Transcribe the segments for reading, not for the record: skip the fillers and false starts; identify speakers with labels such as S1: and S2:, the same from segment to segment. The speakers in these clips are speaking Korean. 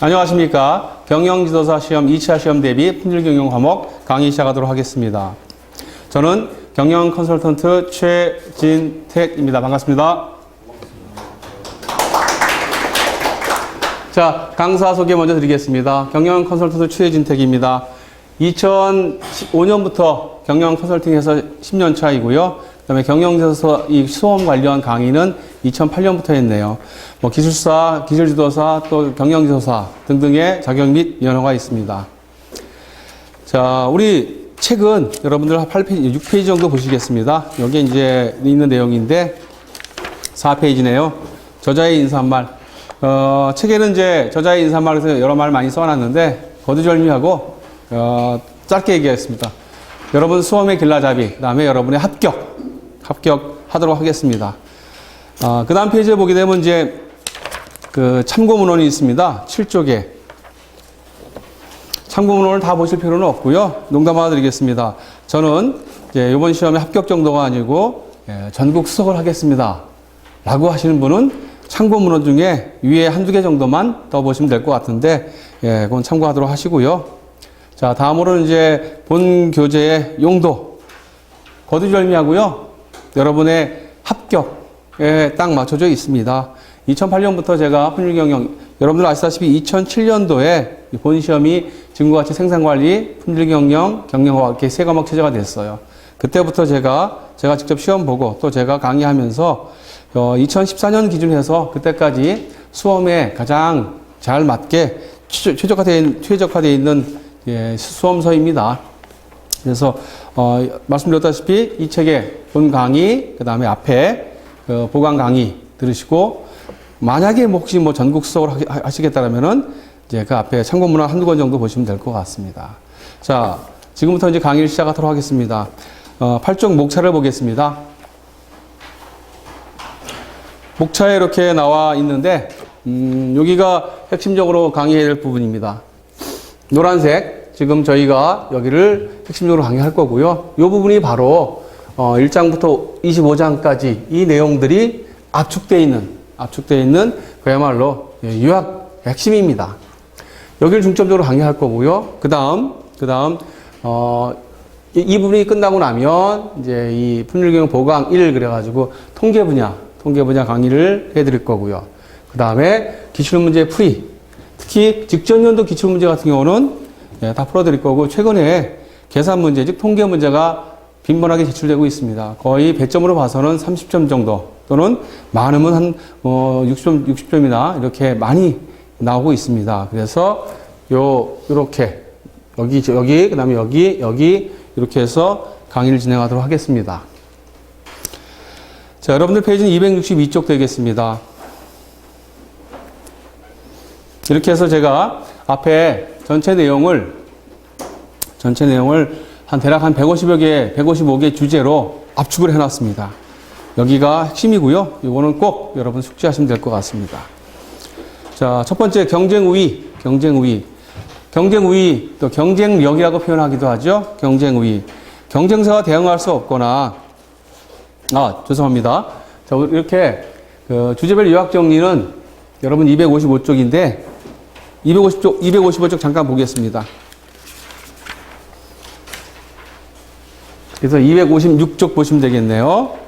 S1: 안녕하십니까. 경영지도사 시험 2차 시험 대비 품질경영 과목 강의 시작하도록 하겠습니다. 저는 경영 컨설턴트 최진택입니다. 반갑습니다. 자, 강사 소개 먼저 드리겠습니다. 경영 컨설턴트 최진택입니다. 2015년부터 경영 컨설팅에서 10년 차이고요. 그다음에 경영지도사 이 수험 관련 강의는 2008년부터 했네요. 뭐 기술사, 기술지도사, 또 경영지도사 등등의 자격 및 연호가 있습니다. 자, 우리 책은 여러분들 8페이지, 6페이지 정도 보시겠습니다. 여기 이제 있는 내용인데 4페이지네요. 저자의 인사말. 책에는 이제 저자의 인사말에서 여러 말 많이 써놨는데 거두절미하고 짧게 얘기하겠습니다. 여러분 수험의 길라잡이, 그 다음에 여러분의 합격하도록 하겠습니다. 그 다음 페이지에 보게 되면 이제 그 참고문헌이 있습니다. 7쪽에. 참고문헌을 다 보실 필요는 없고요. 농담 하나 드리겠습니다. 저는 이제 이번 시험에 합격 정도가 아니고 전국 수석을 하겠습니다. 라고 하시는 분은 참고문헌 중에 위에 한두 개 정도만 더 보시면 될 것 같은데, 그건 참고하도록 하시고요. 자, 다음으로는 이제 본 교재의 용도. 거두절미하고요. 여러분의 합격에 딱 맞춰져 있습니다. 2008년부터 제가 품질경영, 여러분들 아시다시피 2007년도에 본 시험이 지금과 같이 생산관리, 품질경영, 경영과 이렇게 세 과목 체제가 됐어요. 그때부터 제가 직접 시험 보고 또 제가 강의하면서 2014년 기준해서 그때까지 수험에 가장 잘 맞게 최적화되어 있는 수험서입니다. 그래서 말씀드렸다시피 이 책의 본 강의, 그 다음에 앞에 보강 강의 들으시고, 만약에 혹시 뭐 전국 수석을 하시겠다면은 이제 그 앞에 참고문헌 한두 권 정도 보시면 될 것 같습니다. 자, 지금부터 이제 강의를 시작하도록 하겠습니다. 8쪽 목차를 보겠습니다. 목차에 이렇게 나와 있는데, 여기가 핵심적으로 강의해야 될 부분입니다. 노란색, 지금 저희가 여기를 핵심적으로 강의할 거고요. 이 부분이 바로 1장부터 25장까지 이 내용들이 압축되어 있는 그야말로 유학 핵심입니다. 여기를 중점적으로 강의할 거고요. 그 다음 이 부분이 끝나고 나면 이제 이 품질경영 보강 1 그래가지고 통계 분야 강의를 해드릴 거고요. 그 다음에 기출문제 풀이, 특히 직전 연도 기출문제 같은 경우는 다 풀어드릴 거고, 최근에 계산 문제, 즉 통계 문제가 빈번하게 제출되고 있습니다. 거의 100점으로 봐서는 30점 정도, 또는 많으면 한 60점이나 이렇게 많이 나오고 있습니다. 그래서 요렇게 여기, 그 다음에 여기 이렇게 해서 강의를 진행하도록 하겠습니다. 자, 여러분들 페이지는 262쪽 되겠습니다. 이렇게 해서 제가 앞에 전체 내용을 대략 한 155개 주제로 압축을 해놨습니다. 여기가 핵심이고요. 이거는 꼭 여러분 숙지하시면 될 것 같습니다. 자, 첫 번째 경쟁우위, 또 경쟁력이라고 표현하기도 하죠. 경쟁우위. 경쟁사가 대응할 수 없거나, 죄송합니다. 자, 이렇게 주제별 요약 정리는 여러분 255쪽인데 255쪽 잠깐 보겠습니다. 그래서 256쪽 보시면 되겠네요.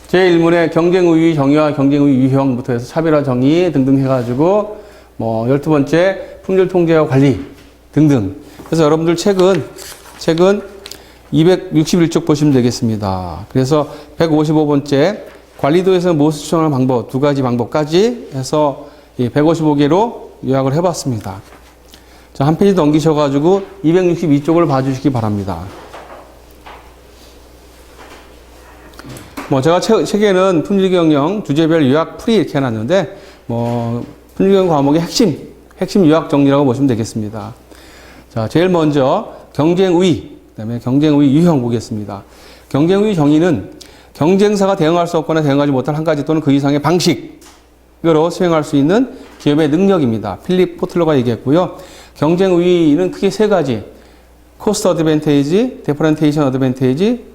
S1: 제1문의 경쟁우위 정의와 경쟁우위 유형부터 해서 차별화 정의 등등 해가지고 12번째 품질 통제와 관리 등등. 그래서 여러분들 책은 261쪽 보시면 되겠습니다. 그래서 155번째 관리도에서 모수 추정하는 방법, 두 가지 방법까지 해서 155개로 요약을 해봤습니다. 자, 한 페이지 넘기셔가지고 262쪽을 봐주시기 바랍니다. 제가 책에는 품질경영 주제별 요약 풀이 이렇게 해놨는데, 품질경영 과목의 핵심 요약 정리라고 보시면 되겠습니다. 자, 제일 먼저 경쟁우위, 그 다음에 경쟁우위 유형 보겠습니다. 경쟁우위 정의는 경쟁사가 대응할 수 없거나 대응하지 못할 한 가지 또는 그 이상의 방식으로 수행할 수 있는 기업의 능력입니다. 필립 포틀러가 얘기했고요. 경쟁우위는 크게 세 가지. 코스트 어드밴테이지, 디퍼런테이션 어드밴테이지,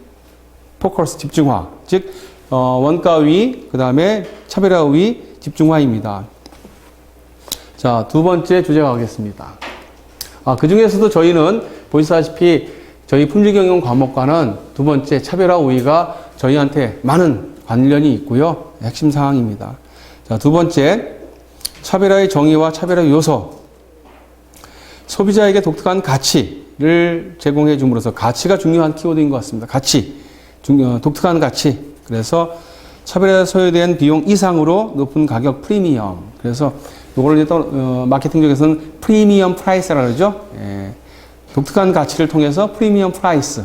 S1: 포커스 집중화. 즉 원가 우위, 그 다음에 차별화 우위, 집중화입니다. 자, 두 번째 주제가 가겠습니다. 그 중에서도 저희는 보시다시피 저희 품질경영 과목과는 두 번째 차별화 우위가 저희한테 많은 관련이 있고요. 핵심 사항입니다. 자, 두 번째, 차별화의 정의와 차별화 요소. 소비자에게 독특한 가치를 제공해 줌으로써 가치가 중요한 키워드인 것 같습니다. 가치. 독특한 가치. 그래서 차별화에 소요된 비용 이상으로 높은 가격 프리미엄. 그래서 이걸 이제 또 마케팅적에서는 프리미엄 프라이스라고 그러죠. 예. 독특한 가치를 통해서 프리미엄 프라이스.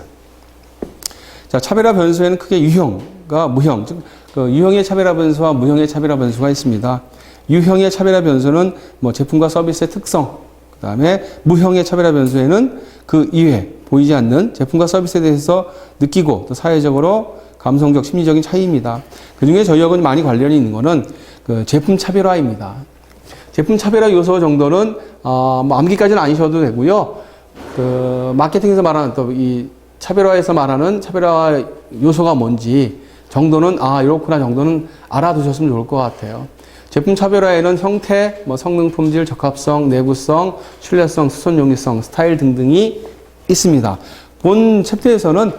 S1: 자, 차별화 변수에는 크게 유형과 무형, 즉 유형의 차별화 변수와 무형의 차별화 변수가 있습니다. 유형의 차별화 변수는 뭐 제품과 서비스의 특성, 그다음에 무형의 차별화 변수에는 그 이외 보이지 않는 제품과 서비스에 대해서 느끼고 또 사회적으로 감성적 심리적인 차이입니다. 그중에 저희하고 많이 관련이 있는 거는 그 제품 차별화입니다. 제품 차별화 요소 정도는 뭐 암기까지는 아니셔도 되고요. 그 마케팅에서 말하는 또 이 차별화에서 말하는 차별화 요소가 뭔지 정도는 이렇구나 정도는 알아두셨으면 좋을 것 같아요. 제품 차별화에는 형태, 뭐 성능, 품질, 적합성, 내구성, 신뢰성, 수선 용이성, 스타일 등등이 있습니다. 본 챕터에서는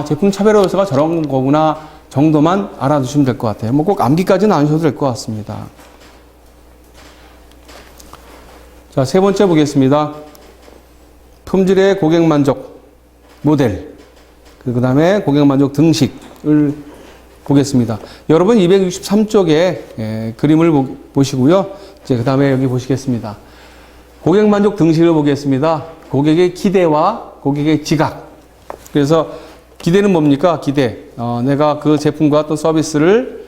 S1: 제품 차별화 요소가 저런 거구나 정도만 알아두시면 될 것 같아요. 뭐 꼭 암기까지는 안 하셔도 될 것 같습니다. 자, 세 번째 보겠습니다. 품질의 고객 만족 모델, 그 다음에 고객 만족 등식을 보겠습니다. 여러분 263쪽에 그림을 보시고요. 이제 그 다음에 여기 보시겠습니다. 고객 만족 등식을 보겠습니다. 고객의 기대와 고객의 지각. 그래서 기대는 뭡니까? 기대. 내가 그 제품과 또 서비스를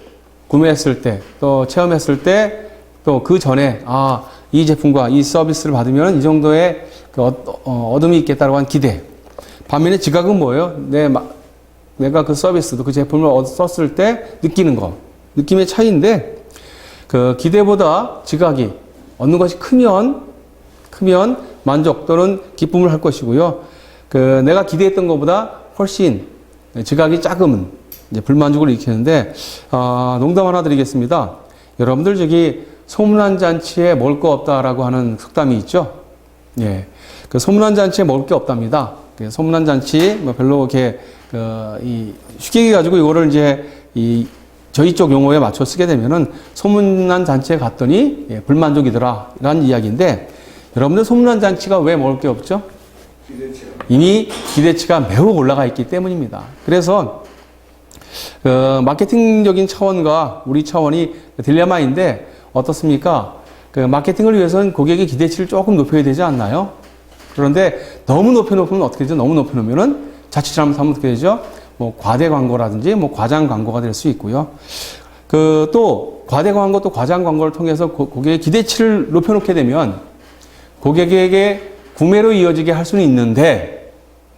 S1: 구매했을 때, 또 체험했을 때, 또 그 전에 이 제품과 이 서비스를 받으면 이 정도의 그 얻음이 있겠다라고 한 기대. 반면에 지각은 뭐예요? 내가 그 서비스도 그 제품을 썼을 때 느끼는 거. 느낌의 차이인데, 그 기대보다 지각이 얻는 것이 크면 만족 또는 기쁨을 할 것이고요. 그 내가 기대했던 것보다 훨씬 지각이 작으면 이제 불만족을 일으키는데, 농담 하나 드리겠습니다. 여러분들 저기 소문난 잔치에 먹을 거 없다라고 하는 속담이 있죠. 예. 그 소문난 잔치에 먹을 게 없답니다. 그 소문난 잔치, 뭐 별로 이렇게, 쉽게 가지고 이거를 이제 저희 쪽 용어에 맞춰 쓰게 되면은 소문난 잔치에 갔더니 불만족이더라. 라는 이야기인데, 여러분들 소문난 잔치가 왜 먹을 게 없죠? 이미 기대치가 매우 올라가 있기 때문입니다. 그래서, 마케팅적인 차원과 우리 차원이 딜레마인데, 어떻습니까? 그 마케팅을 위해서는 고객의 기대치를 조금 높여야 되지 않나요? 그런데 너무 높여놓으면 어떻게 되죠? 너무 높여놓으면은 자칫 잘못하면 어떻게 되죠? 뭐 과대 광고라든지 뭐 과장 광고가 될 수 있고요. 또 과대 광고 또 과장 광고를 통해서 고객의 기대치를 높여놓게 되면 고객에게 구매로 이어지게 할 수는 있는데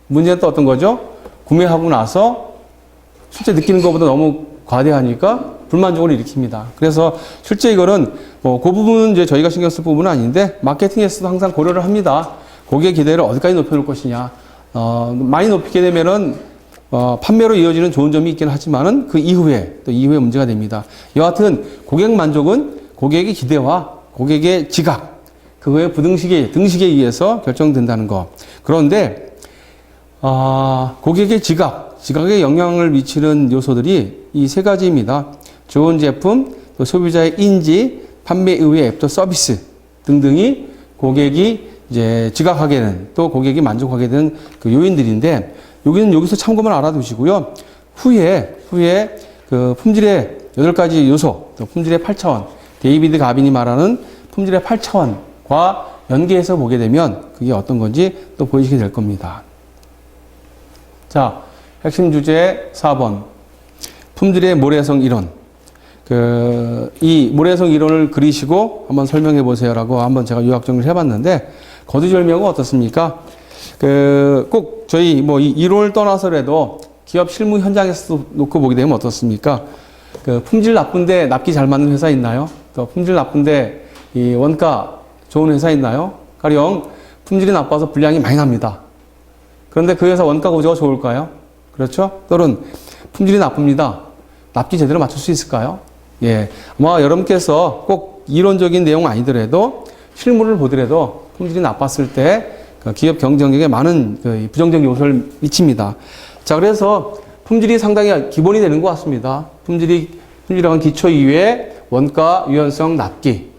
S1: 문제는 또 어떤 거죠? 구매하고 나서 실제 느끼는 것보다 너무 과대하니까 불만족을 일으킵니다. 그래서 실제 이거는 그 부분은 이제 저희가 신경 쓸 부분은 아닌데 마케팅에서도 항상 고려를 합니다. 고객 기대를 어디까지 높여놓을 것이냐. 많이 높이게 되면은 판매로 이어지는 좋은 점이 있긴 하지만은 그 이후에 또 이후에 문제가 됩니다. 여하튼 고객 만족은 고객의 기대와 고객의 지각 그거의 등식에 의해서 결정된다는 거. 그런데 고객의 지각에 영향을 미치는 요소들이 이 세 가지입니다. 좋은 제품, 또 소비자의 인지, 판매 이후의 앱, 또 서비스 등등이 고객이 이제 지각하게 되는, 또 고객이 만족하게 되는 그 요인들인데, 여기서 참고만 알아두시고요. 후에 그 품질의 8가지 요소, 또 품질의 8차원, 데이비드 가빈이 말하는 품질의 8차원과 연계해서 보게 되면 그게 어떤 건지 또 보이시게 될 겁니다. 자, 핵심 주제 4번. 품질의 모래성 이론. 이 모래성 이론을 그리시고 한번 설명해 보세요라고 한번 제가 요약 정리를 해봤는데, 거두절미하고 어떻습니까? 꼭 저희 뭐 이 이론을 떠나서라도 기업 실무 현장에서 놓고 보게 되면 어떻습니까? 품질 나쁜데 납기 잘 맞는 회사 있나요? 또 품질 나쁜데 이 원가 좋은 회사 있나요? 가령 품질이 나빠서 불량이 많이 납니다. 그런데 그 회사 원가 구조가 좋을까요? 그렇죠? 또는 품질이 나쁩니다. 납기 제대로 맞출 수 있을까요? 예, 아마 여러분께서 꼭 이론적인 내용 아니더라도 실물을 보더라도 품질이 나빴을 때 그 기업 경쟁력에 많은 그 부정적 요소를 미칩니다. 자, 그래서 품질이 상당히 기본이 되는 것 같습니다. 품질이라는 기초 이외에 원가, 유연성, 납기.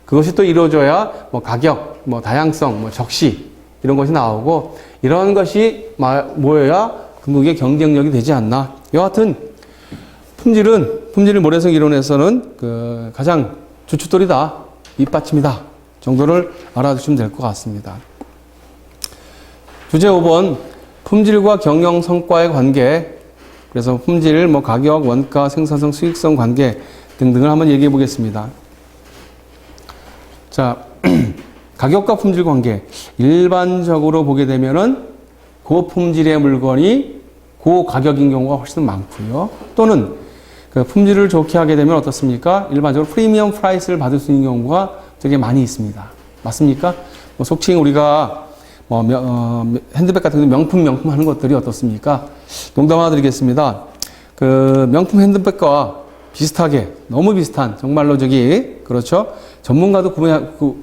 S1: 그것이 또 이루어져야 뭐 가격, 뭐 다양성, 뭐 적시 이런 것이 나오고 이런 것이 모여야 궁극의 경쟁력이 되지 않나. 여하튼 품질을 모래성 이론에서는 그 가장 주춧돌이다, 밑받침이다 정도를 알아두시면 될 것 같습니다. 주제 5번 품질과 경영 성과의 관계. 그래서 품질, 뭐 가격, 원가, 생산성, 수익성 관계 등등을 한번 얘기해 보겠습니다. 자, 가격과 품질 관계. 일반적으로 보게 되면은 고품질의 물건이 고가격인 경우가 훨씬 많고요. 또는 그 품질을 좋게 하게 되면 어떻습니까? 일반적으로 프리미엄 프라이스를 받을 수 있는 경우가 되게 많이 있습니다. 맞습니까? 뭐 속칭 우리가 핸드백 같은 경우 명품 하는 것들이 어떻습니까? 농담 하나 드리겠습니다. 그 명품 핸드백과 비슷하게, 너무 비슷한, 정말로 그렇죠? 전문가도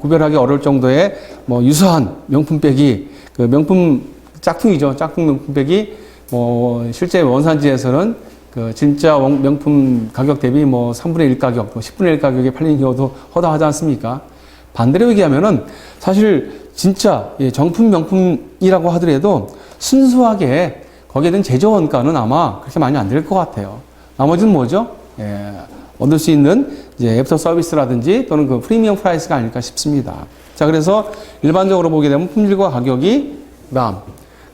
S1: 구별하기 어려울 정도의 뭐 유사한 명품백이, 그 명품 짝퉁이죠. 짝퉁 명품백이 뭐 실제 원산지에서는 그 진짜 명품 가격 대비 뭐 3분의 1 가격, 또 10분의 1 가격에 팔리는 경우도 허다하지 않습니까? 반대로 얘기하면은 사실 진짜 정품 명품이라고 하더라도 순수하게 거기에 대한 제조 원가는 아마 그렇게 많이 안 될 것 같아요. 나머지는 뭐죠? 예, 얻을 수 있는 이제 애프터 서비스라든지 또는 그 프리미엄 프라이스가 아닐까 싶습니다. 자, 그래서 일반적으로 보게 되면 품질과 가격이 그다음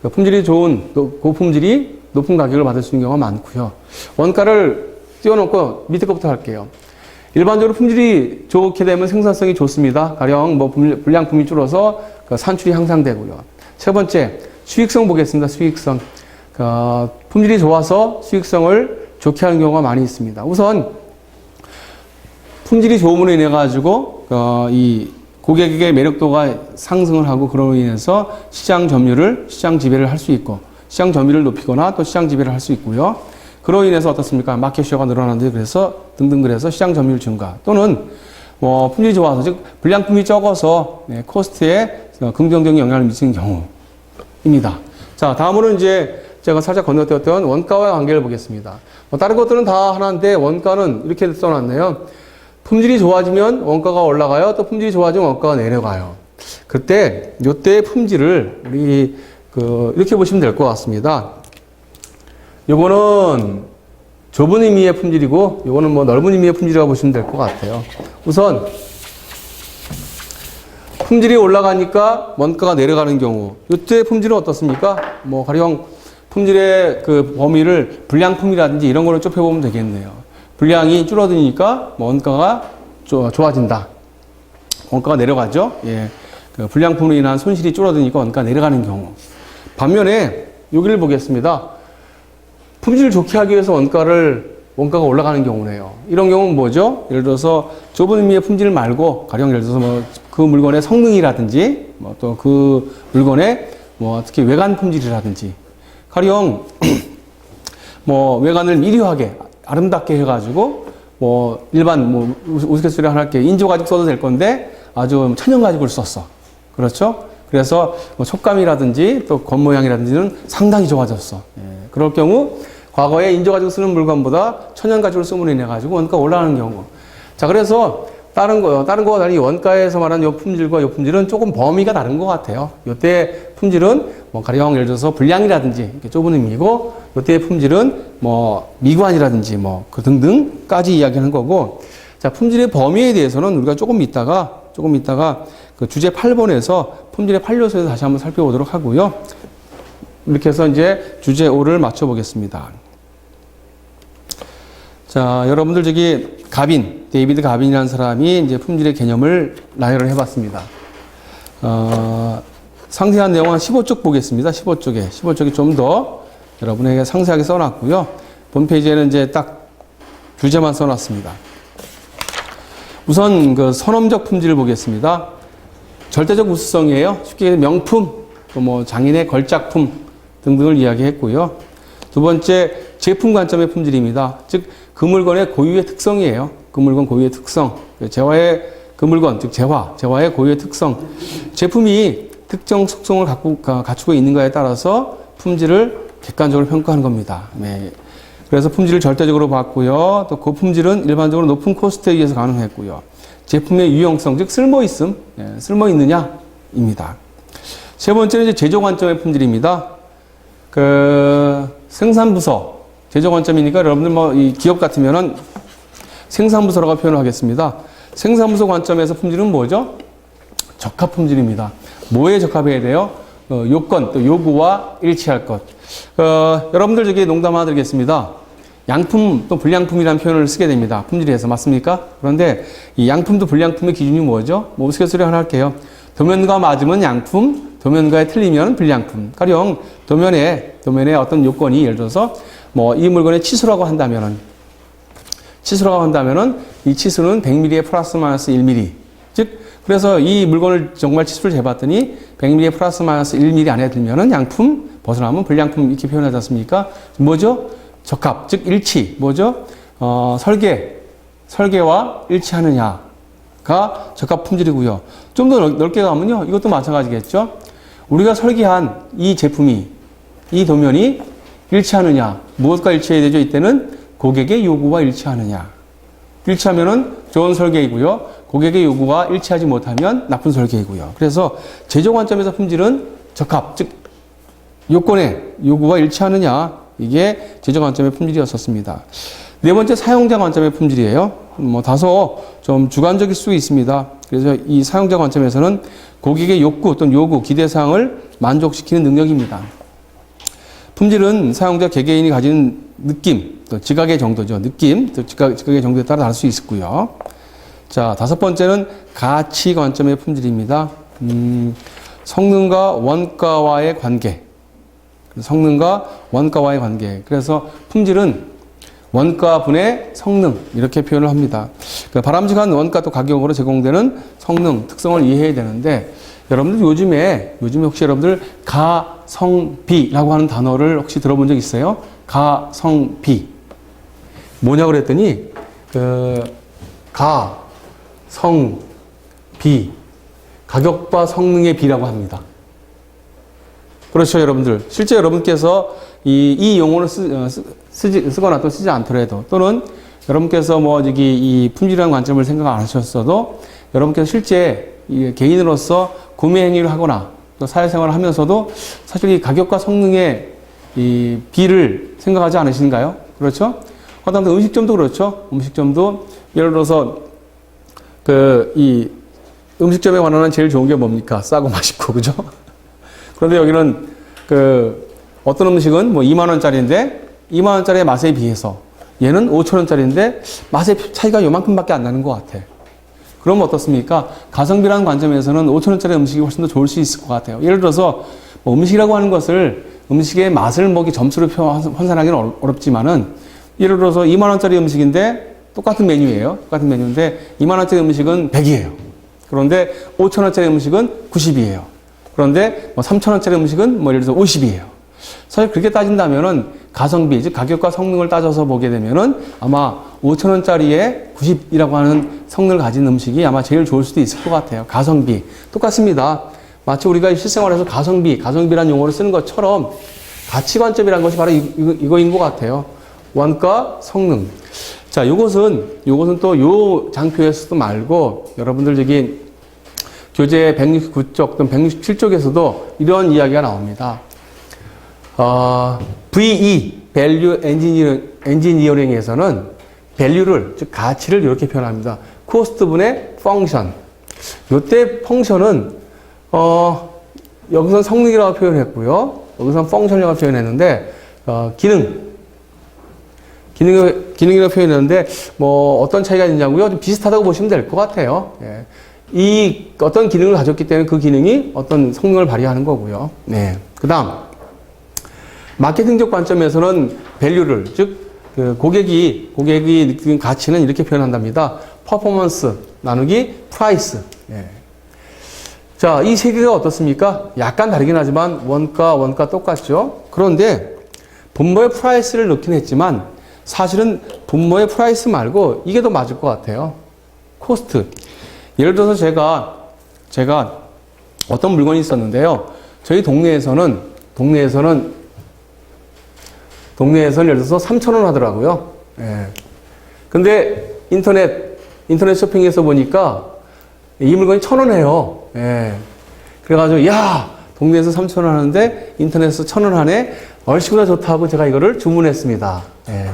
S1: 그 품질이 좋은 고품질이 높은 가격을 받을 수 있는 경우가 많고요. 원가를 띄워놓고 밑에 것부터 할게요. 일반적으로 품질이 좋게 되면 생산성이 좋습니다. 가령 뭐 불량품이 줄어서 그 산출이 향상되고요. 세 번째, 수익성 보겠습니다. 수익성. 품질이 좋아서 수익성을 좋게 하는 경우가 많이 있습니다. 우선 품질이 좋음으로 인해 가지고 이 고객에게 매력도가 상승을 하고 그로 인해서 시장 지배를 할 수 있고 시장 점유율을 높이거나 또 시장 지배를 할 수 있고요. 그로 인해서 어떻습니까? 마켓쉐어가 늘어나는데 그래서 시장 점유율 증가 또는 뭐 품질이 좋아서 즉 불량품이 적어서 코스트에 긍정적인 영향을 미치는 경우입니다. 자, 다음으로는 이제 제가 살짝 건너뛰었던 원가와의 관계를 보겠습니다. 다른 것들은 다 하나인데 원가는 이렇게 써놨네요. 품질이 좋아지면 원가가 올라가요. 또 품질이 좋아지면 원가가 내려가요. 요때의 품질을 우리 이렇게 보시면 될 것 같습니다. 요거는 좁은 의미의 품질이고, 요거는 뭐 넓은 의미의 품질이라고 보시면 될 것 같아요. 우선, 품질이 올라가니까 원가가 내려가는 경우, 요때 품질은 어떻습니까? 뭐, 가령 품질의 그 범위를 불량품이라든지 이런 걸로 좁혀보면 되겠네요. 불량이 줄어드니까 원가가 좋아진다. 원가가 내려가죠. 예. 그 불량품으로 인한 손실이 줄어드니까 원가가 내려가는 경우. 반면에, 여기를 보겠습니다. 품질을 좋게 하기 위해서 원가가 올라가는 경우네요. 이런 경우는 뭐죠? 예를 들어서 좁은 의미의 품질 말고 가령 예를 들어서 뭐 그 물건의 성능이라든지 뭐 또 그 물건의 뭐 특히 외관 품질이라든지 가령 뭐 외관을 미려하게 아름답게 해가지고 뭐 일반 뭐 우스갯소리 하나 할게 인조 가죽 써도 될 건데 아주 천연 가죽을 썼어. 그렇죠? 그래서 뭐 촉감이라든지 또 겉모양이라든지는 상당히 좋아졌어. 예. 그럴 경우 과거에 인조가죽 쓰는 물건보다 천연가죽을 쓰므로 인해 가지고 원가가 올라가는 경우. 자, 그래서 다른 거와 달리 원가에서 말하는 요 품질과 요 품질은 조금 범위가 다른 것 같아요. 요때 품질은 뭐 가령 예를 들어서 불량이라든지 이렇게 좁은 의미고 요때의 품질은 뭐 미관이라든지 뭐 그 등등까지 이야기하는 거고. 자, 품질의 범위에 대해서는 우리가 조금 있다가 그 주제 8번에서 품질의 8요소에서 다시 한번 살펴보도록 하고요. 이렇게 해서 이제 주제 5를 맞춰보겠습니다. 자, 여러분들 데이비드 가빈이라는 사람이 이제 품질의 개념을 나열을 해봤습니다. 상세한 내용 한 15쪽 보겠습니다. 15쪽이 좀 더 여러분에게 상세하게 써놨고요. 본 페이지에는 이제 딱 주제만 써놨습니다. 우선 그 선험적 품질을 보겠습니다. 절대적 우수성이에요. 쉽게 명품, 또 뭐 장인의 걸작품 등등을 이야기했고요. 두 번째, 제품 관점의 품질입니다. 즉, 그 물건의 고유의 특성이에요. 그 물건 고유의 특성. 그 물건, 즉 재화의 고유의 특성. 제품이 특정 속성을 갖추고 있는가에 따라서 품질을 객관적으로 평가하는 겁니다. 네. 그래서 품질을 절대적으로 봤고요. 또 그 품질은 일반적으로 높은 코스트에 의해서 가능했고요. 제품의 유용성, 즉 쓸모있느냐입니다. 세 번째는 이제 제조 관점의 품질입니다. 생산부서, 제조 관점이니까 여러분들 이 기업 같으면은 생산부서라고 표현을 하겠습니다. 생산부서 관점에서 품질은 뭐죠? 적합 품질입니다. 뭐에 적합해야 돼요? 요건, 또 요구와 일치할 것. 여러분들 저기 농담 하나 드리겠습니다. 양품 또 불량품이라는 표현을 쓰게 됩니다. 품질에서. 맞습니까? 그런데 이 양품도 불량품의 기준이 뭐죠? 우스갯소리 하나 할게요. 도면과 맞으면 양품, 도면과에 틀리면 불량품. 가령 도면에 어떤 요건이 예를 들어서 이 물건의 치수라고 한다면은 이 치수는 100mm에 플러스 마이너스 1mm. 즉 그래서 이 물건을 정말 치수를 재봤더니 100mm에 플러스 마이너스 1mm 안에 들면은 양품, 벗어나면 불량품 이렇게 표현하지 않습니까? 뭐죠? 적합, 즉 일치. 뭐죠? 설계와 일치하느냐가 적합 품질이고요. 좀 더 넓게 가면요. 이것도 마찬가지겠죠? 우리가 설계한 이 제품이, 이 도면이 일치하느냐. 무엇과 일치해야 되죠? 이때는 고객의 요구와 일치하느냐. 일치하면은 좋은 설계이고요. 고객의 요구와 일치하지 못하면 나쁜 설계이고요. 그래서 제조 관점에서 품질은 적합, 즉 요건의 요구와 일치하느냐. 이게 제조 관점의 품질이었었습니다. 네 번째, 사용자 관점의 품질이에요. 다소 좀 주관적일 수 있습니다. 그래서 이 사용자 관점에서는 고객의 욕구 또는 요구, 기대사항을 만족시키는 능력입니다. 품질은 사용자 개개인이 가지는 느낌, 또 지각의 정도죠. 느낌, 또 지각의 정도에 따라 다를 수 있고요. 자, 다섯 번째는 가치 관점의 품질입니다. 성능과 원가와의 관계. 그래서 품질은 원가 분의 성능 이렇게 표현을 합니다. 바람직한 원가 또 가격으로 제공되는 성능, 특성을 이해해야 되는데 여러분들 요즘에 혹시 여러분들 가성비라고 하는 단어를 혹시 들어본 적 있어요? 가성비. 뭐냐고 그랬더니 가성비. 가격과 성능의 비라고 합니다. 그렇죠, 여러분들. 실제 여러분께서 이 용어를 쓰거나 또 쓰지 않더라도 또는 여러분께서 이 품질이라는 관점을 생각 안 하셨어도 여러분께서 실제 개인으로서 구매 행위를 하거나 또 사회생활을 하면서도 사실 이 가격과 성능의 이 비를 생각하지 않으신가요? 그렇죠? 하다못해 음식점도 그렇죠. 음식점도 예를 들어서 이 음식점에 관한 제일 좋은 게 뭡니까? 싸고 맛있고, 그죠? 그런데 여기는 어떤 음식은 2만 원짜리인데 2만 원짜리의 맛에 비해서 얘는 5천 원짜리인데 맛의 차이가 요만큼밖에 안 나는 것 같아. 그럼 어떻습니까? 가성비라는 관점에서는 5천 원짜리 음식이 훨씬 더 좋을 수 있을 것 같아요. 예를 들어서 음식이라고 하는 것을 음식의 맛을 점수로 환산하기는 어렵지만은 예를 들어서 2만 원짜리 음식인데 똑같은 메뉴예요. 똑같은 메뉴인데 2만 원짜리 음식은 100이에요. 그런데 5천 원짜리 음식은 90이에요. 그런데 3천 원짜리 음식은 예를 들어서 50이에요. 사실 그렇게 따진다면은 가성비, 즉 가격과 성능을 따져서 보게 되면은 아마 5천 원짜리에 90이라고 하는 성능을 가진 음식이 아마 제일 좋을 수도 있을 것 같아요. 가성비. 똑같습니다. 마치 우리가 실생활에서 가성비라는 용어를 쓰는 것처럼 가치관점이라는 것이 바로 이거인 것 같아요. 원가, 성능. 자, 요것은 또 요 장표에서도 말고 여러분들 저기 교재 169쪽 또는 167쪽에서도 이런 이야기가 나옵니다. VE, Value Engineering에서는 value를, 즉 가치를 이렇게 표현합니다. cost분의 function. 요때 펑션은 여기서는 성능이라고 표현했고요. 여기서는 function이라고 표현했는데 기능이라고 표현했는데 어떤 차이가 있냐고요? 좀 비슷하다고 보시면 될 것 같아요. 예. 이 어떤 기능을 가졌기 때문에 그 기능이 어떤 성능을 발휘하는 거고요. 네. 그다음 마케팅적 관점에서는 밸류를, 즉 고객이 느끼는 가치는 이렇게 표현한답니다. 퍼포먼스 나누기 프라이스. 예. 자, 이 세 개가 어떻습니까? 약간 다르긴 하지만 원가 똑같죠. 그런데 분모의 프라이스를 넣긴 했지만 사실은 분모의 프라이스 말고 이게 더 맞을 것 같아요. 코스트. 예를 들어서 제가 어떤 물건이 있었는데요. 저희 동네에서는 예를 들어서 3,000원 하더라고요. 예. 근데 인터넷 쇼핑에서 보니까 이 물건이 1,000원 해요. 예. 그래가지고, 야! 동네에서 3,000원 하는데 인터넷에서 1,000원 하네? 얼씨구나 좋다고 제가 이거를 주문했습니다. 예.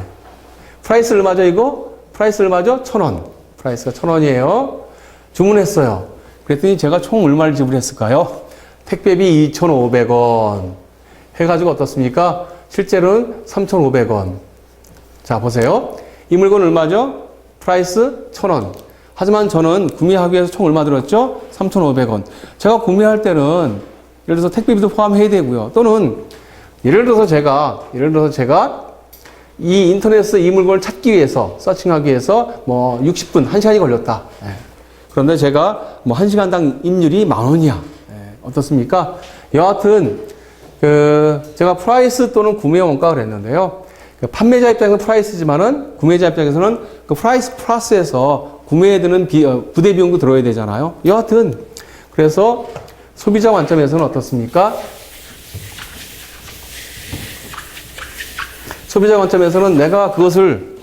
S1: 프라이스 얼마죠, 이거? 프라이스 얼마죠? 1,000원. 프라이스가 1,000원이에요. 주문했어요. 그랬더니 제가 총 얼마를 지불했을까요? 택배비 2,500원. 해가지고 어떻습니까? 실제로는 3,500원. 자, 보세요. 이 물건 얼마죠? 프라이스 1,000원. 하지만 저는 구매하기 위해서 총 얼마 들었죠? 3,500원. 제가 구매할 때는 예를 들어서 택배비도 포함해야 되고요. 또는 예를 들어서 제가 이 인터넷에서 이 물건을 찾기 위해서 서칭하기 위해서 뭐 60분, 1시간이 걸렸다. 예. 그런데 제가 뭐 1시간당 임률이 10,000원이야. 예. 어떻습니까? 여하튼 제가 프라이스 또는 구매 원가를 했는데요. 판매자 입장에서는 프라이스지만은 구매자 입장에서는 그 프라이스 플러스에서 구매에 드는 부대 비용도 들어야 되잖아요. 여하튼 그래서 소비자 관점에서는 어떻습니까? 소비자 관점에서는 내가 그것을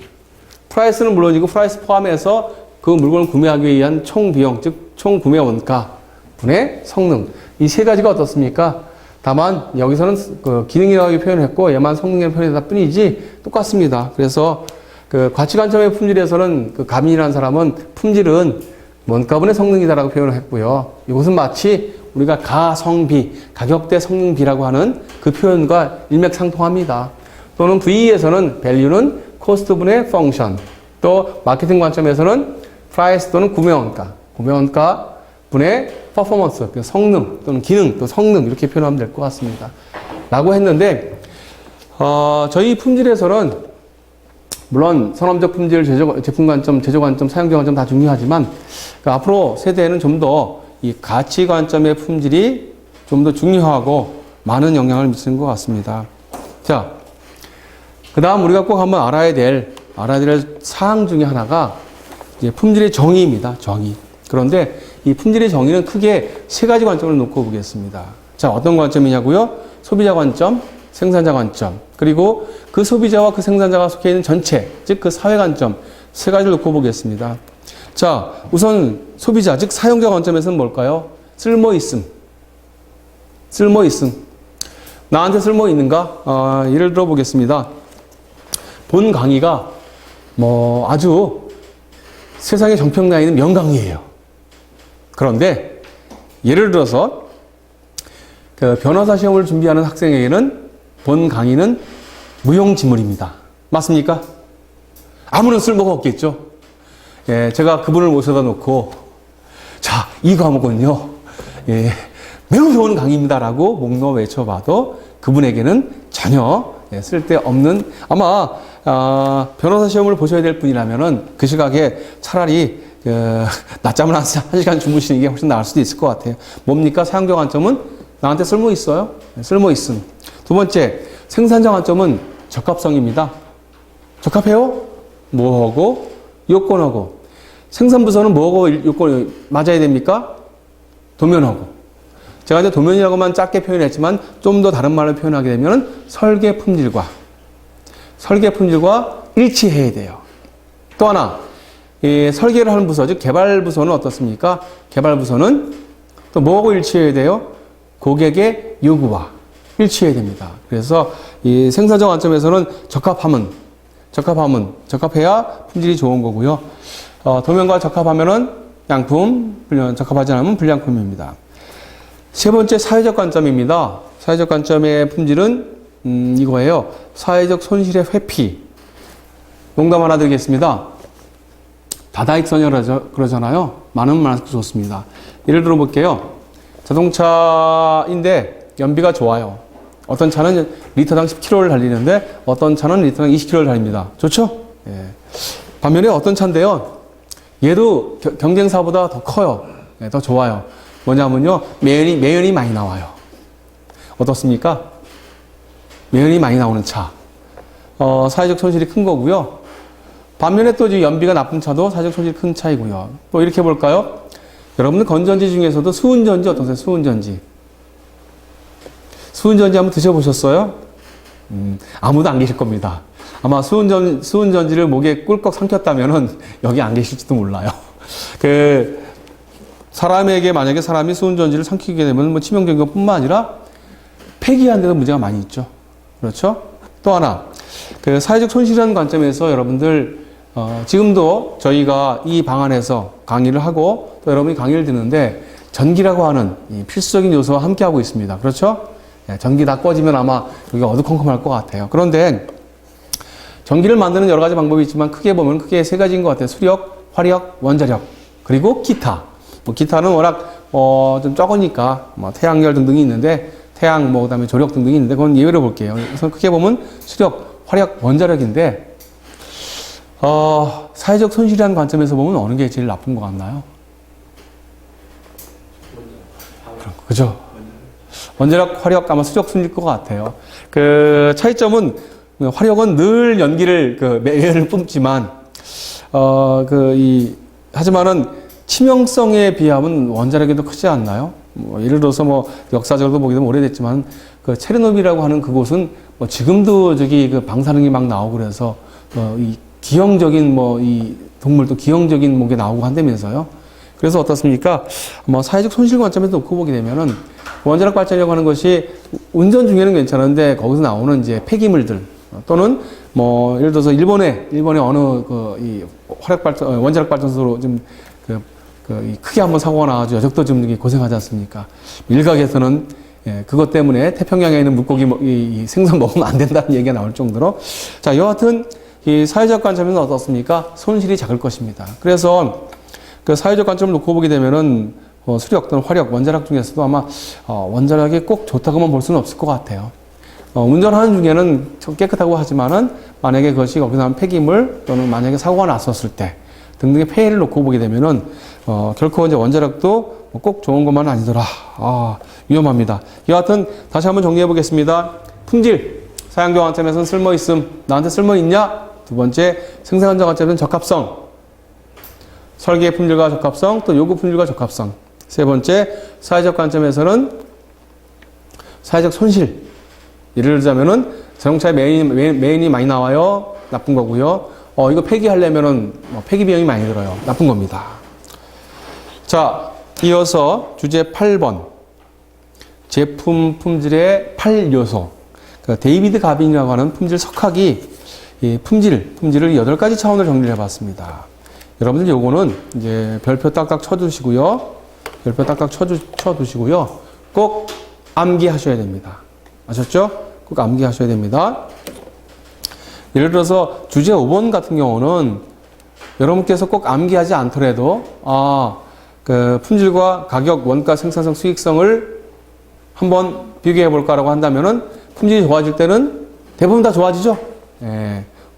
S1: 프라이스는 물론이고 프라이스 포함해서 그 물건을 구매하기 위한 총 비용, 즉 총 구매 원가 분의 성능 이 세 가지가 어떻습니까? 다만 여기서는 그 기능이라고 표현했고 얘만 성능이라고 표현했다 뿐이지 똑같습니다. 그래서 그 가치 관점의 품질에서는 그 가민이라는 사람은 품질은 원가분의 성능이다라고 표현을 했고요. 이것은 마치 우리가 가성비, 가격대 성능비라고 하는 그 표현과 일맥상통합니다. 또는 VE에서는 value는 코스트분의 펑션, 또 마케팅 관점에서는 price 또는 구매원가 분의 퍼포먼스, 성능 또는 기능, 또 성능 이렇게 표현하면 될 것 같습니다. 라고 했는데 저희 품질에서는 물론 선험적 품질, 제품 관점, 제조 관점, 사용자 관점 다 중요하지만 앞으로 세대에는 좀 더 이 가치 관점의 품질이 좀 더 중요하고 많은 영향을 미치는 것 같습니다. 자, 그 다음 우리가 꼭 한번 알아야 될 사항 중에 하나가 이제 품질의 정의입니다. 정의. 그런데 이 품질의 정의는 크게 세 가지 관점을 놓고 보겠습니다. 자, 어떤 관점이냐고요? 소비자 관점, 생산자 관점, 그리고 그 소비자와 그 생산자가 속해 있는 전체, 즉 그 사회 관점, 세 가지를 놓고 보겠습니다. 자, 우선 소비자, 즉 사용자 관점에서는 뭘까요? 쓸모있음. 나한테 쓸모 있는가? 예를 들어 보겠습니다. 본 강의가 뭐 아주 세상에 정평나 있는 명강의예요. 그런데 예를 들어서 그 변호사 시험을 준비하는 학생에게는 본 강의는 무용지물입니다. 맞습니까? 아무런 쓸모가 없겠죠. 예, 제가 그분을 모셔다 놓고 자, 이 과목은요, 예, 매우 좋은 강의입니다라고 목놓아 외쳐봐도 그분에게는 전혀 쓸데없는 아마 변호사 시험을 보셔야 될 분이라면은 그 시각에 차라리 낮잠을 한 시간 주무시는 게 훨씬 나을 수도 있을 것 같아요. 뭡니까? 사용자 관점은 나한테 쓸모 있어요. 쓸모 있음. 두 번째, 생산자 관점은 적합성입니다. 적합해요? 뭐하고? 요건하고. 생산부서는 뭐하고 요건이 맞아야 됩니까? 도면하고. 제가 이제 도면이라고만 짧게 표현했지만 좀 더 다른 말로 표현하게 되면 설계 품질과 일치해야 돼요. 또 하나, 이 설계를 하는 부서, 즉 개발 부서는 어떻습니까? 개발 부서는 또 뭐하고 일치해야 돼요? 고객의 요구와 일치해야 됩니다. 그래서 이 생산자 관점에서는 적합해야 품질이 좋은 거고요. 도면과 적합하면은 양품, 적합하지 않으면 불량품입니다. 세 번째, 사회적 관점입니다. 사회적 관점의 품질은 이거예요. 사회적 손실의 회피. 농담 하나 드리겠습니다. 다다익선이라고 그러잖아요. 많으면 많을수록 좋습니다. 예를 들어 볼게요. 자동차인데 연비가 좋아요. 어떤 차는 리터당 10km를 달리는데 어떤 차는 리터당 20km를 달립니다. 좋죠? 예. 반면에 어떤 차인데요. 얘도 경쟁사보다 더 커요. 예, 더 좋아요. 뭐냐면요. 매연이 많이 나와요. 어떻습니까? 매연이 많이 나오는 차. 사회적 손실이 큰 거고요. 반면에 또 지금 연비가 나쁜 차도 사회적 손실이 큰 차이고요. 또 이렇게 볼까요? 여러분들 건전지 중에서도 수은전지 어떠세요? 수은전지. 수은전지 한번 드셔보셨어요? 아무도 안 계실 겁니다. 아마 수은전지를 목에 꿀꺽 삼켰다면은 여기 안 계실지도 몰라요. 사람에게 만약에 사람이 수은전지를 삼키게 되면 뭐 치명적인 것뿐만 아니라 폐기하는 데도 문제가 많이 있죠. 그렇죠? 또 하나, 사회적 손실이라는 관점에서 여러분들, 지금도 저희가 이 방안에서 강의를 하고 또 여러분이 강의를 듣는데 전기라고 하는 이 필수적인 요소와 함께 하고 있습니다. 그렇죠? 전기 다 꺼지면 아마 여기가 어두컴컴할 것 같아요. 그런데 전기를 만드는 여러 가지 방법이 있지만 크게 보면 크게 세 가지인 것 같아요. 수력, 화력, 원자력, 그리고 기타. 기타는 워낙 좀 적으니까 태양열 등등이 있는데 태양 그다음에 조력 등등이 있는데 그건 예외로 볼게요. 그래서 크게 보면 수력, 화력, 원자력인데 사회적 손실이라는 관점에서 보면 어느 게 제일 나쁜 것 같나요? 그죠? 원자력, 화력 아마 수력 순일 것 같아요. 차이점은 화력은 늘 연기를 매연을 뿜지만 하지만은 치명성에 비하면 원자력이 더 크지 않나요? 예를 들어서 역사적으로 보기도 오래됐지만 체르노빌이라고 하는 그곳은 지금도 방사능이 막 나오고 그래서 이 기형적인 이 동물도 기형적인 게 나오고 한다면서요. 그래서 어떻습니까? 사회적 손실 관점에서 놓고 보게 되면은 원자력 발전이라고 하는 것이 운전 중에는 괜찮은데 거기서 나오는 이제 폐기물들 또는 예를 들어서 일본의 어느 이 원자력 발전소로 좀 크게 한번 사고가 나가지고 여적도 좀 고생하지 않습니까? 일각에서는 그것 때문에 태평양에 있는 물고기 이 생선 먹으면 안 된다는 얘기가 나올 정도로 자, 여하튼 이 사회적 관점에서는 어떻습니까? 손실이 작을 것입니다. 그래서 사회적 관점을 놓고 보게 되면은 수력 또는 화력, 원자력 중에서도 아마 원자력이 꼭 좋다고만 볼 수는 없을 것 같아요. 운전하는 중에는 깨끗하고 하지만은 만약에 그것이 거기서 난 폐기물 또는 만약에 사고가 났었을 때 등등의 폐해를 놓고 보게 되면은 결코 이제 원자력도 꼭 좋은 것만 아니더라. 위험합니다. 여하튼 다시 한번 정리해 보겠습니다. 품질, 사용자 관점에서는 쓸모 있음, 나한테 쓸모 있냐? 두 번째, 생산자 관점에서는 적합성, 설계의 품질과 적합성, 또 요구 품질과 적합성. 세 번째, 사회적 관점에서는 사회적 손실. 예를 들자면은 자동차에 매연이 많이 나와요. 나쁜 거고요. 이거 폐기하려면은 폐기 비용이 많이 들어요. 나쁜 겁니다. 자, 이어서 주제 8번. 제품 품질의 8요소. 데이비드 가빈이라고 하는 품질 석학이 이 품질을 8가지 차원으로 정리를 해봤습니다. 여러분들 요거는 이제 별표 딱딱 쳐두시고요. 별표 딱딱 쳐두시고요. 꼭 암기하셔야 됩니다. 아셨죠? 꼭 암기하셔야 됩니다. 예를 들어서 주제 5번 같은 경우는 여러분께서 꼭 암기하지 않더라도 품질과 가격, 원가, 생산성, 수익성을 한번 비교해 볼까라고 한다면은 품질이 좋아질 때는 대부분 다 좋아지죠.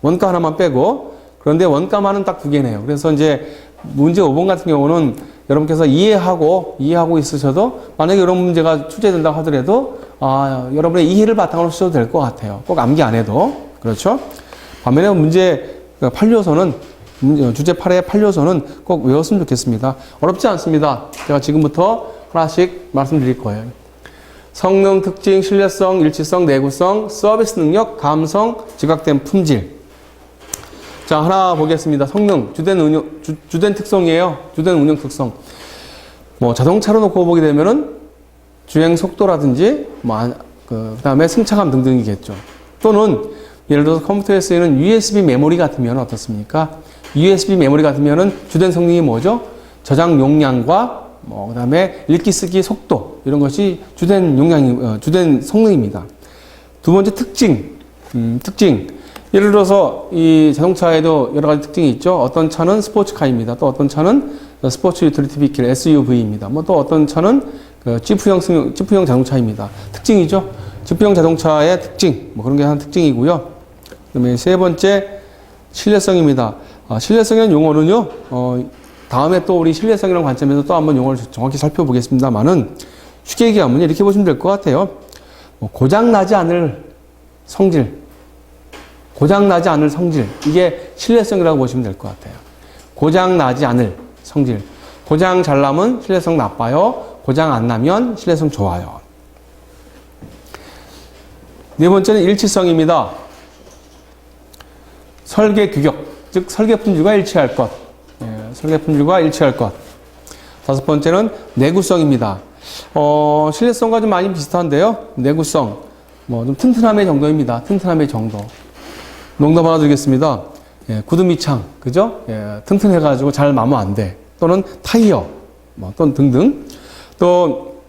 S1: 원가 하나만 빼고 그런데 원가만은 딱 2개네요. 그래서 이제 문제 5번 같은 경우는 여러분께서 이해하고 있으셔도 만약에 이런 문제가 출제된다고 하더라도 여러분의 이해를 바탕으로 쓰셔도 될 것 같아요. 꼭 암기 안 해도. 그렇죠? 반면에 문제 8요소는 주제 8의 8요소는 꼭 외웠으면 좋겠습니다. 어렵지 않습니다. 제가 지금부터 하나씩 말씀드릴 거예요. 성능, 특징, 신뢰성, 일치성, 내구성, 서비스 능력, 감성, 지각된 품질. 자, 하나 보겠습니다. 성능, 주된 특성이에요. 주된 운영 특성. 자동차로 놓고 보게 되면은 주행 속도라든지, 그 다음에 승차감 등등이겠죠. 또는 예를 들어서 컴퓨터에 쓰이는 USB 메모리 같으면 어떻습니까? USB 메모리 같으면은 주된 성능이 뭐죠? 저장 용량과 그 다음에 읽기 쓰기 속도 이런 것이 주된 성능입니다. 두 번째 특징. 예를 들어서 이 자동차에도 여러 가지 특징이 있죠. 어떤 차는 스포츠카입니다. 또 어떤 차는 스포츠 유틸리티 비킬 SUV입니다. 또 어떤 차는 지프형 자동차입니다. 특징이죠. 지프형 자동차의 특징, 그런 게 한 특징이고요. 그다음에 세 번째 신뢰성입니다. 신뢰성이라는 용어는요. 다음에 또 우리 신뢰성이라는 관점에서 또 한번 용어를 정확히 살펴보겠습니다만은 쉽게 얘기하면 이렇게 보시면 될 것 같아요. 고장 나지 않을 성질, 고장나지 않을 성질. 이게 신뢰성이라고 보시면 될 것 같아요. 고장나지 않을 성질. 고장 잘 나면 신뢰성 나빠요. 고장 안 나면 신뢰성 좋아요. 네 번째는 일치성입니다. 설계 규격, 즉 설계 품질과 일치할 것. 설계 품질과 일치할 것. 다섯 번째는 내구성입니다. 신뢰성과 좀 많이 비슷한데요. 내구성, 좀 튼튼함의 정도입니다. 튼튼함의 정도. 농담 하나 드리겠습니다. 구두 밑창, 그죠? 튼튼해가지고 잘 마모 안 돼. 또는 타이어, 또는 등등. 또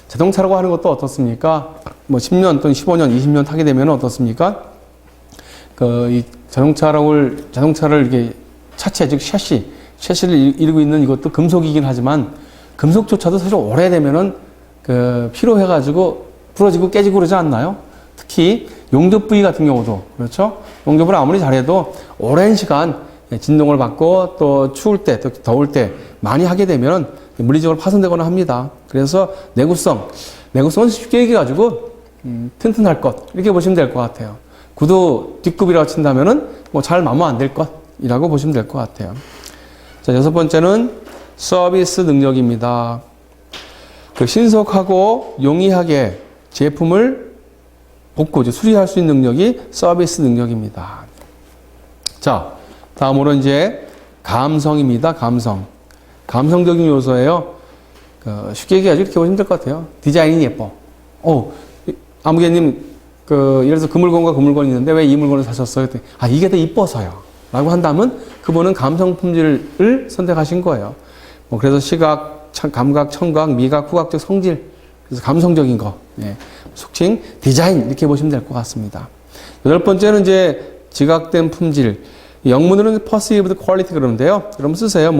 S1: 자동차라고 하는 것도 어떻습니까? 10년 또는 15년, 20년 타게 되면 어떻습니까? 이 자동차를 이렇게 차체, 즉 샤시를 이루고 있는 이것도 금속이긴 하지만 금속조차도 사실 오래되면은 피로해가지고 부러지고 깨지고 그러지 않나요? 특히 용접 부위 같은 경우도 그렇죠? 용접을 아무리 잘해도 오랜 시간 진동을 받고 또 추울 때, 또 더울 때 많이 하게 되면 물리적으로 파손되거나 합니다. 그래서 내구성은 쉽게 얘기해가지고 튼튼할 것 이렇게 보시면 될 것 같아요. 구두 뒷굽이라고 친다면은 잘 마모 안 될 것이라고 보시면 될 것 같아요. 자, 여섯 번째는 서비스 능력입니다. 신속하고 용이하게 제품을 수리할 수 있는 능력이 서비스 능력입니다. 자, 다음으로 이제 감성입니다. 감성적인 요소예요. 쉽게 얘기하죠. 이렇게 보시면 될 것 같아요. 디자인이 예뻐. 아무개님, 예를 들어서 그 물건과 그 물건이 있는데 왜 이 물건을 사셨어요? 이게 더 이뻐서요. 라고 한다면 그분은 감성 품질을 선택하신 거예요. 그래서 시각, 감각, 청각, 미각, 후각적 성질. 그래서 감성적인 거. 속칭 디자인 이렇게 보시면 될 것 같습니다. 여덟 번째는 이제 지각된 품질. 영문으로는 perceived quality 그러는데요. 여러분 쓰세요.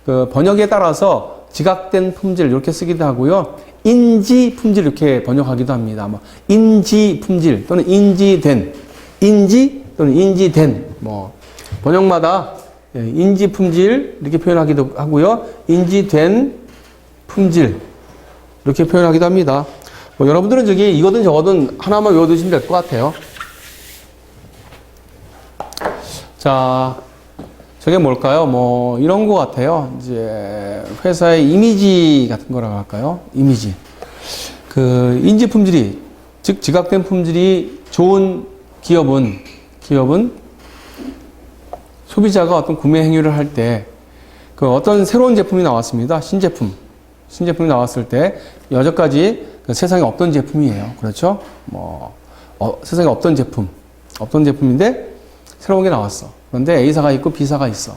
S1: 번역에 따라서 지각된 품질 이렇게 쓰기도 하고요. 인지 품질 이렇게 번역하기도 합니다. 인지 품질 또는 인지된 번역마다 인지 품질 이렇게 표현하기도 하고요. 인지된 품질 이렇게 표현하기도 합니다. 여러분들은 이거든 저거든 하나만 외워두시면 될 것 같아요. 자, 저게 뭘까요? 이런 것 같아요. 이제 회사의 이미지 같은 거라고 할까요? 이미지. 인지 품질이, 즉 지각된 품질이 좋은 기업은 소비자가 어떤 구매 행위를 할 때 어떤 새로운 제품이 나왔습니다. 신제품이 나왔을 때 여태까지 세상에 없던 제품이에요. 그렇죠? 세상에 없던 제품인데 새로운 게 나왔어. 그런데 A사가 있고 B사가 있어.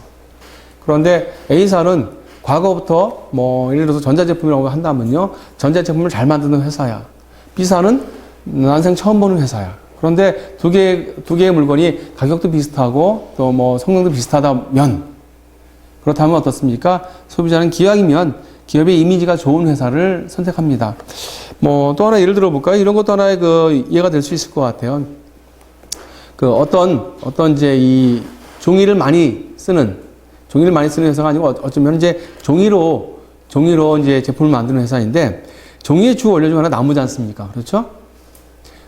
S1: 그런데 A사는 과거부터 예를 들어서 전자제품이라고 한다면요. 전자제품을 잘 만드는 회사야. B사는 난생 처음 보는 회사야. 그런데 두 개의 물건이 가격도 비슷하고 또 성능도 비슷하다면 그렇다면 어떻습니까? 소비자는 기왕이면 기업의 이미지가 좋은 회사를 선택합니다. 또 하나 예를 들어볼까요? 이런 것도 하나의 이해가 될 수 있을 것 같아요. 어떤 이제 이 종이를 많이 쓰는 회사가 아니고 어쩌면 이제 종이로 이제 제품을 만드는 회사인데 종이의 주 원료 중 하나 나무지 않습니까? 그렇죠?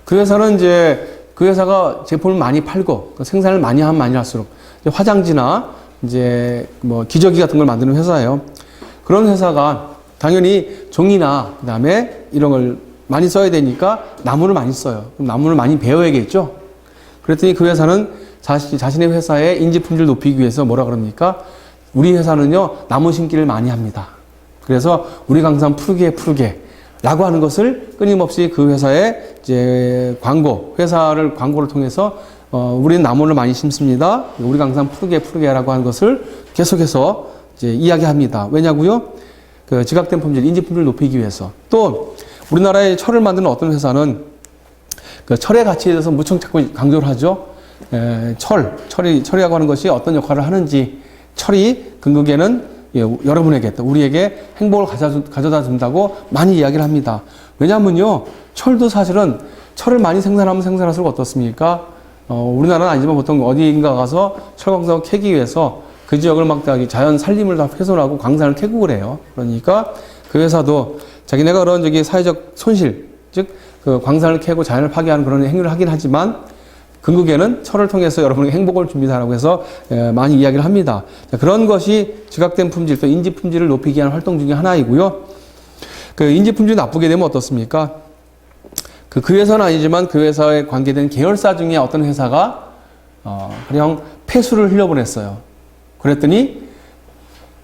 S1: 그 회사는 이제 그 회사가 제품을 많이 팔고 생산을 많이 하면 많이 할수록 화장지나 이제 기저귀 같은 걸 만드는 회사예요. 그런 회사가 당연히 종이나 그다음에 이런 걸 많이 써야 되니까 나무를 많이 써요. 그럼 나무를 많이 베어야겠죠? 그랬더니 그 회사는 자신의 회사의 인지 품질 높이기 위해서 뭐라 그럽니까? 우리 회사는요, 나무 심기를 많이 합니다. 그래서 우리 강산 푸르게 라고 하는 것을 끊임없이 그 회사의 이제 회사를 광고를 통해서 우리는 나무를 많이 심습니다. 우리 강산 푸르게라고 하는 것을 계속해서 이제 이야기합니다. 왜냐고요? 지각된 품질, 인지 품질을 높이기 위해서. 또 우리나라의 철을 만드는 어떤 회사는 철의 가치에 대해서 무척 자꾸 강조를 하죠. 철이라고 하는 것이 어떤 역할을 하는지, 철이 근극에는 여러분에게, 또 우리에게 행복을 가져다 준다고 많이 이야기를 합니다. 왜냐면요, 철도 사실은 철을 많이 생산하면 생산할수록 어떻습니까? 우리나라는 아니지만 보통 어디인가 가서 철광석을 캐기 위해서 그 지역을 막 자연 산림을 다 훼손하고 광산을 캐고 그래요. 그러니까 그 회사도 자기네가 그런 사회적 손실, 즉, 광산을 캐고 자연을 파괴하는 그런 행위를 하긴 하지만 궁극에는 철을 통해서 여러분에게 행복을 줍니다라고 해서 많이 이야기를 합니다. 자, 그런 것이 지각된 품질, 또 인지 품질을 높이기 위한 활동 중에 하나이고요. 그 인지 품질이 나쁘게 되면 어떻습니까? 그 회사는 아니지만 그 회사에 관계된 계열사 중에 어떤 회사가 그냥 폐수를 흘려보냈어요. 그랬더니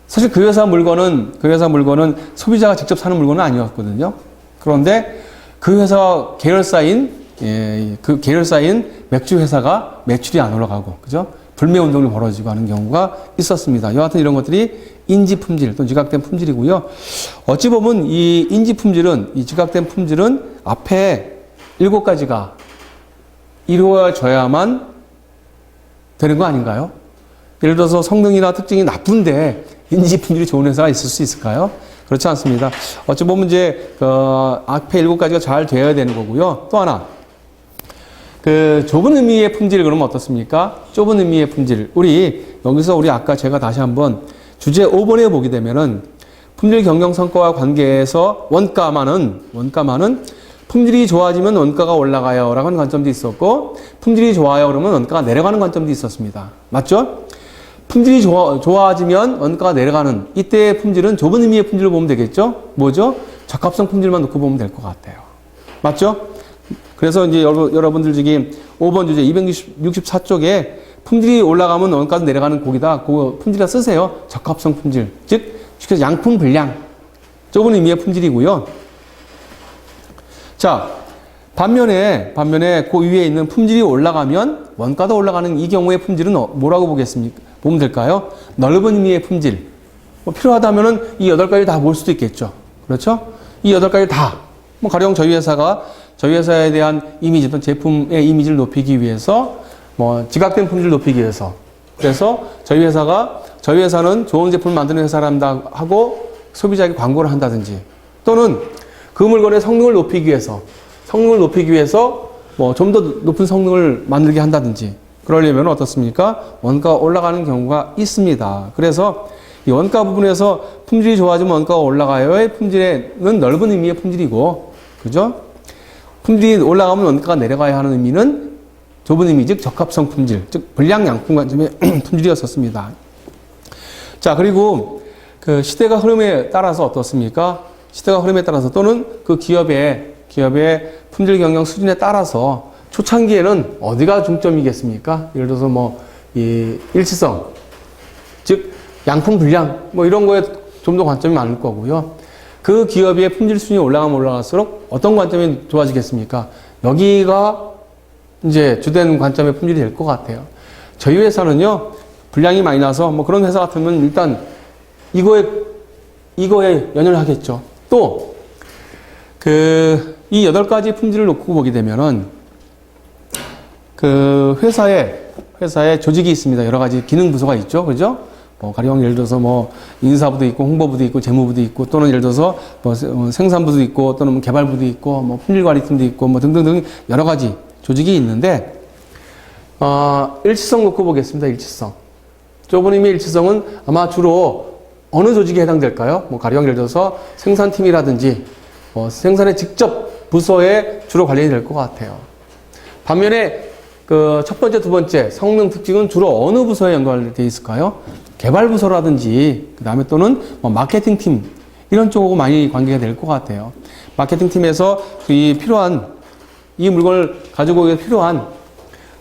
S1: 사실 그 회사 물건은 소비자가 직접 사는 물건은 아니었거든요. 그런데 그 회사 계열사인 맥주 회사가 매출이 안 올라가고, 그죠? 불매 운동이 벌어지고 하는 경우가 있었습니다. 여하튼 이런 것들이 인지 품질 또는 지각된 품질이고요. 어찌 보면 이 인지 품질은, 이 지각된 품질은 앞에 7가지가 이루어져야만 되는 거 아닌가요? 예를 들어서 성능이나 특징이 나쁜데 인지 품질이 좋은 회사가 있을 수 있을까요? 그렇지 않습니다. 어찌 보면 이제 앞에 7가지가 잘 되어야 되는 거고요. 또 하나, 그 좁은 의미의 품질 그러면 어떻습니까? 좁은 의미의 품질. 여기서 우리 아까 제가 다시 한번 주제 5번에 보게 되면은 품질 경영 성과와 관계에서 원가만은 품질이 좋아지면 원가가 올라가요 라고 하는 관점도 있었고, 품질이 좋아요 그러면 원가가 내려가는 관점도 있었습니다. 맞죠? 품질이 좋아지면 원가가 내려가는 이때의 품질은 좁은 의미의 품질을 보면 되겠죠? 뭐죠? 적합성 품질만 놓고 보면 될 것 같아요. 맞죠? 그래서 이제 여러분들 지금 5번 주제 264쪽에 품질이 올라가면 원가도 내려가는 곡이다. 그 품질을 쓰세요. 적합성 품질. 즉, 쉽게 양품 분량. 좁은 의미의 품질이고요. 자, 반면에 그 위에 있는 품질이 올라가면 원가도 올라가는 이 경우의 품질은 뭐라고 보면 될까요? 넓은 의미의 품질. 필요하다면은 이 8가지 다 볼 수도 있겠죠. 그렇죠? 이 8가지 다. 가령 저희 회사에 대한 이미지, 또는 제품의 이미지를 높이기 위해서, 지각된 품질을 높이기 위해서. 그래서 저희 회사는 좋은 제품을 만드는 회사란다 하고 소비자에게 광고를 한다든지, 또는 그 물건의 성능을 높이기 위해서 좀 더 높은 성능을 만들게 한다든지, 그러려면 어떻습니까? 원가가 올라가는 경우가 있습니다. 그래서 이 원가 부분에서 품질이 좋아지면 원가가 올라가요의 품질은 넓은 의미의 품질이고, 그죠? 품질이 올라가면 원가가 내려가야 하는 의미는 좁은 의미, 즉 적합성 품질, 즉 불량 양품 관점의 품질이었었습니다. 자, 그리고 그 시대가 흐름에 따라서 어떻습니까? 시대가 흐름에 따라서 또는 그 기업의 품질 경영 수준에 따라서 초창기에는 어디가 중점이겠습니까? 예를 들어서 이 일치성, 즉 양품 불량 이런 거에 좀 더 관점이 많을 거고요. 그 기업의 품질 수준이 올라가면 올라갈수록 어떤 관점이 좋아지겠습니까? 여기가 이제 주된 관점의 품질이 될 것 같아요. 저희 회사는요, 불량이 많이 나서 그런 회사 같으면 일단 이거에 연연을 하겠죠. 또, 이 8가지 품질을 놓고 보게 되면은, 회사에 조직이 있습니다. 여러 가지 기능 부서가 있죠. 그죠? 가령 예를 들어서 인사부도 있고, 홍보부도 있고, 재무부도 있고, 또는 예를 들어서 생산부도 있고, 또는 개발부도 있고, 품질관리팀도 있고, 등등등 여러 가지 조직이 있는데, 일치성 놓고 보겠습니다. 일치성. 좁은 의미의 일치성은 아마 주로 어느 조직에 해당될까요? 가령 예를 들어서 생산팀이라든지, 생산의 직접 부서에 주로 관련이 될 것 같아요. 반면에 첫 번째, 두 번째 성능 특징은 주로 어느 부서에 연관되어 있을까요? 개발 부서라든지, 그 다음에 또는 마케팅 팀, 이런 쪽하고 많이 관계가 될 것 같아요. 마케팅 팀에서 이 물건을 가지고 오기 위해 필요한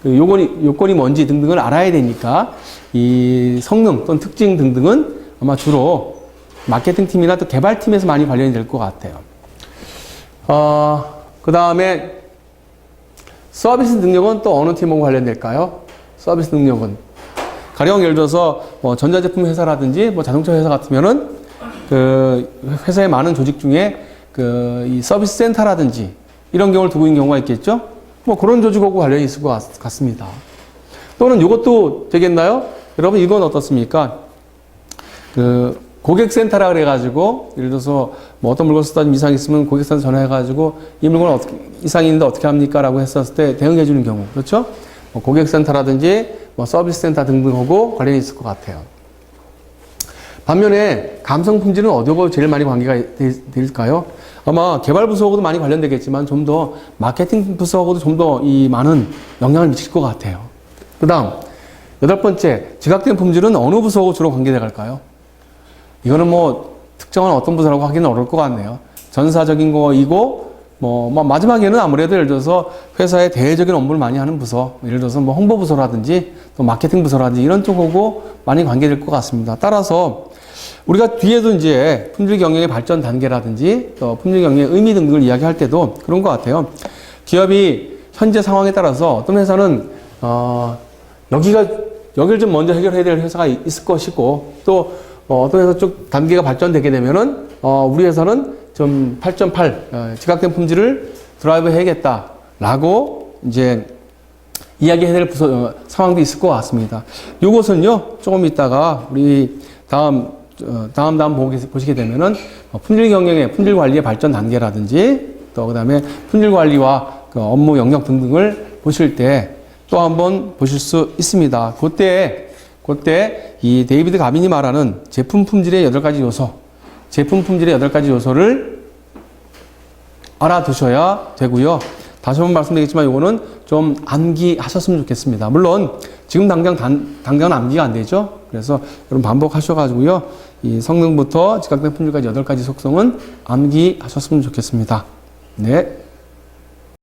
S1: 요건이 뭔지 등등을 알아야 되니까 이 성능 또는 특징 등등은 아마 주로 마케팅 팀이나 또 개발 팀에서 많이 관련이 될 것 같아요. 그 다음에 서비스 능력은 또 어느 팀하고 관련될까요? 서비스 능력은 가령 예를 들어서 전자제품 회사라든지 자동차 회사 같으면은 회사의 많은 조직 중에 이 서비스 센터라든지 이런 경우를 두고 있는 경우가 있겠죠? 그런 조직하고 관련이 있을 것 같습니다. 또는 이것도 되겠나요? 여러분 이건 어떻습니까? 고객센터라 그래가지고 예를 들어서 어떤 물건 쓰다 좀 이상이 있으면 고객센터 전화해가지고 이 물건 이상이 있는데 어떻게 합니까? 라고 했었을 때 대응해주는 경우, 그렇죠? 고객센터라든지 서비스센터 등등하고 관련이 있을 것 같아요. 반면에 감성 품질은 어디하고 제일 많이 관계가 될까요? 아마 개발 부서하고도 많이 관련되겠지만 좀 더 마케팅 부서하고도 좀 더 이 많은 영향을 미칠 것 같아요. 그 다음, 8번째, 지각된 품질은 어느 부서하고 주로 관계돼 갈까요? 이거는 뭐 특정한 어떤 부서라고 하기는 어려울 것 같네요. 전사적인 거이고, 마지막에는 아무래도 예를 들어서 회사의 대외적인 업무를 많이 하는 부서, 예를 들어서 뭐 홍보부서라든지 또 마케팅 부서라든지 이런 쪽하고 많이 관계될 것 같습니다. 따라서 우리가 뒤에도 이제 품질 경영의 발전 단계라든지 또 품질 경영의 의미 등등을 이야기할 때도 그런 것 같아요. 기업이 현재 상황에 따라서 어떤 회사는, 여기를 좀 먼저 해결해야 될 회사가 있을 것이고 또 어떤 회사 쪽 단계가 발전되게 되면은, 우리 회사는 좀 8.8, 지각된 품질을 드라이브 해야겠다라고 이제 이야기해야 될 상황도 있을 것 같습니다. 요것은요, 조금 있다가 우리 다음 보시게 되면은 품질 경영의 품질 관리의 발전 단계라든지 또 그다음에 품질 관리와 그 업무 영역 등등을 보실 때 또 한번 보실 수 있습니다. 그때 이 데이비드 가빈이 말하는 제품 품질의 8가지 요소를 알아두셔야 되고요. 다시 한번 말씀드리겠지만 이거는 좀 암기하셨으면 좋겠습니다. 물론 지금 당장은 암기가 안 되죠. 그래서 여러분 반복하셔가지고요. 이 성능부터 지각된 품질까지 8가지 속성은 암기하셨으면 좋겠습니다. 네.